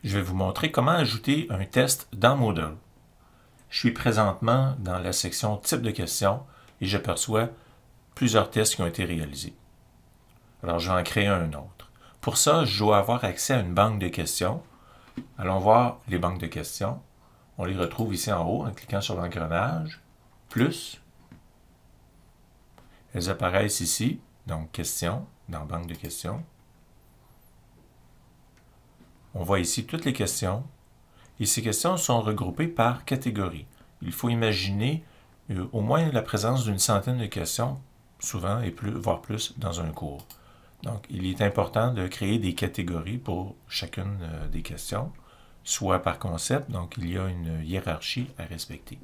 Je vais vous montrer comment ajouter un test dans Moodle. Je suis présentement dans la section type de questions et j'aperçois plusieurs tests qui ont été réalisés. Alors, je vais en créer un autre. Pour ça, je dois avoir accès à une banque de questions. Allons voir les banques de questions. On les retrouve ici en haut en cliquant sur l'engrenage. Plus. Elles apparaissent ici, donc questions, dans banque de questions. On voit ici toutes les questions. Et ces questions sont regroupées par catégorie. Il faut imaginer au moins la présence d'une centaine de questions, souvent et plus, voire plus, dans un cours. Donc, il est important de créer des catégories pour chacune des questions, soit par concept, donc il y a une hiérarchie à respecter.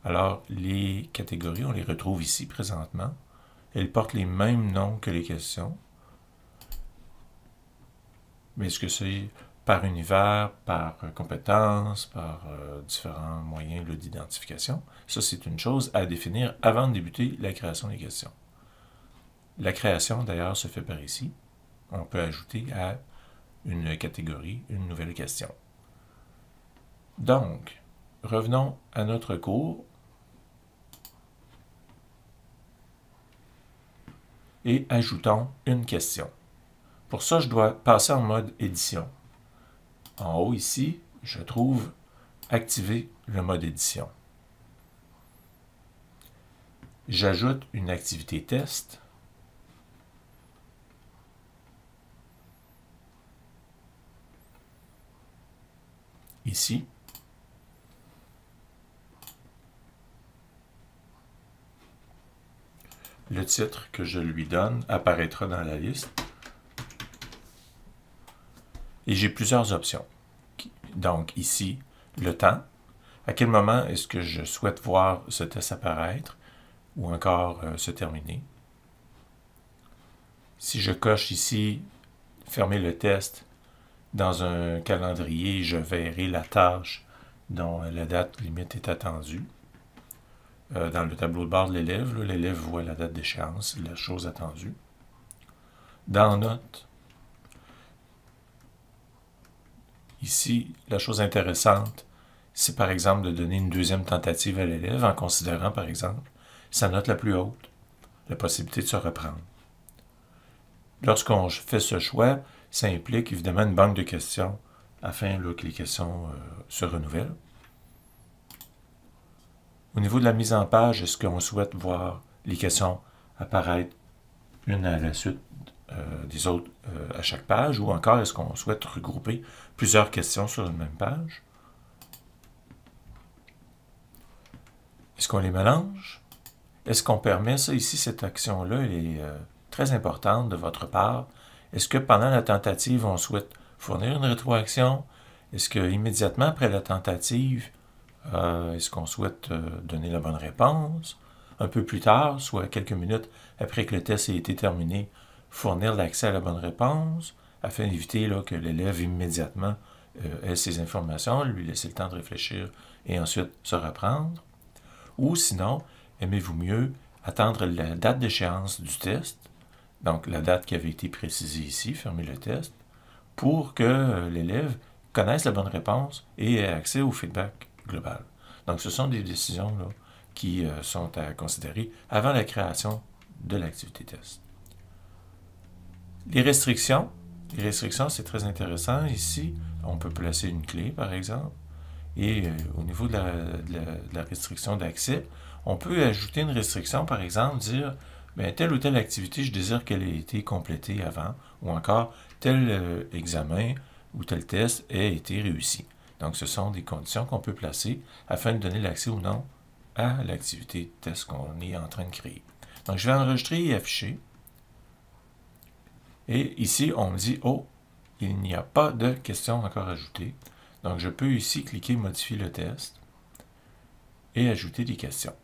Alors, les catégories, on les retrouve ici présentement. Elles portent les mêmes noms que les questions. Mais est-ce que c'est par univers, par compétence, par différents moyens d'identification? Ça, c'est une chose à définir avant de débuter la création des questions. La création, d'ailleurs, se fait par ici. On peut ajouter à une catégorie une nouvelle question. Donc, revenons à notre cours et ajoutons une question. Pour ça, je dois passer en mode édition. En haut ici, je trouve activer le mode édition. J'ajoute une activité test. Ici. Le titre que je lui donne apparaîtra dans la liste. Et j'ai plusieurs options. Donc ici, le temps. À quel moment est-ce que je souhaite voir ce test apparaître ou encore se terminer. Si je coche ici « Fermer le test », dans un calendrier, je verrai la tâche dont la date limite est attendue. Dans le tableau de bord de l'élève, l'élève voit la date d'échéance, la chose attendue. Dans Notes, ici, la chose intéressante, c'est par exemple de donner une deuxième tentative à l'élève en considérant par exemple sa note la plus haute, la possibilité de se reprendre. Lorsqu'on fait ce choix, ça implique évidemment une banque de questions afin que les questions se renouvellent. Au niveau de la mise en page, est-ce qu'on souhaite voir les questions apparaître une à la suite des autres à chaque page, ou encore est-ce qu'on souhaite regrouper plusieurs questions sur une même page? Est-ce qu'on les mélange? Est-ce qu'on permet ça ici, cette action-là, elle est très importante de votre part. Est-ce que pendant la tentative, on souhaite fournir une rétroaction? Est-ce qu'immédiatement après la tentative, est-ce qu'on souhaite donner la bonne réponse? Un peu plus tard, soit quelques minutes après que le test ait été terminé, fournir l'accès à la bonne réponse, afin d'éviter que l'élève immédiatement ait ces informations, lui laisser le temps de réfléchir et ensuite se reprendre. Ou sinon, aimez-vous mieux attendre la date d'échéance du test, donc la date qui avait été précisée ici, fermer le test, pour que l'élève connaisse la bonne réponse et ait accès au feedback global. Donc ce sont des décisions là, qui sont à considérer avant la création de l'activité test. Les restrictions, c'est très intéressant. Ici, on peut placer une clé, par exemple. Et au niveau de la restriction d'accès, on peut ajouter une restriction, par exemple, dire bien, telle ou telle activité, je désire qu'elle ait été complétée avant, ou encore tel examen ou tel test ait été réussi. Donc, ce sont des conditions qu'on peut placer afin de donner l'accès ou non à l'activité test qu'on est en train de créer. Donc, je vais enregistrer et afficher. Et ici, on me dit, oh, il n'y a pas de questions encore ajoutées. Donc, je peux ici cliquer « Modifier le test » et ajouter des questions.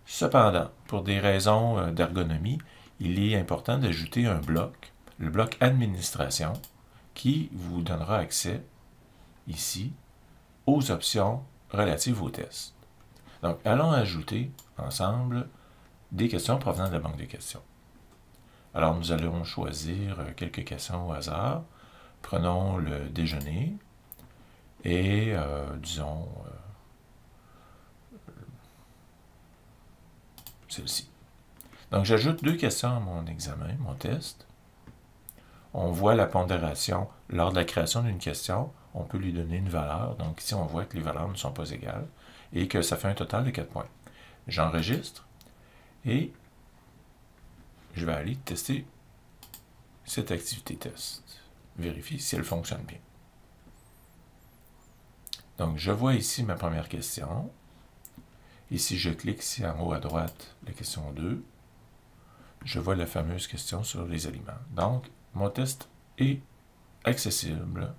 Cependant, pour des raisons d'ergonomie, il est important d'ajouter un bloc, le bloc « Administration », qui vous donnera accès, ici, aux options relatives au test. Donc, allons ajouter ensemble des questions provenant de la banque de questions. Alors, nous allons choisir quelques questions au hasard. Prenons le déjeuner et disons celle-ci. Donc j'ajoute 2 questions à mon examen, mon test. On voit la pondération lors de la création d'une question. On peut lui donner une valeur. Donc ici, on voit que les valeurs ne sont pas égales et que ça fait un total de 4 points. J'enregistre et je vais aller tester cette activité test. Vérifier si elle fonctionne bien. Donc, je vois ici ma première question. Ici, je clique ici en haut à droite, la question 2. Je vois la fameuse question sur les aliments. Donc, mon test est accessible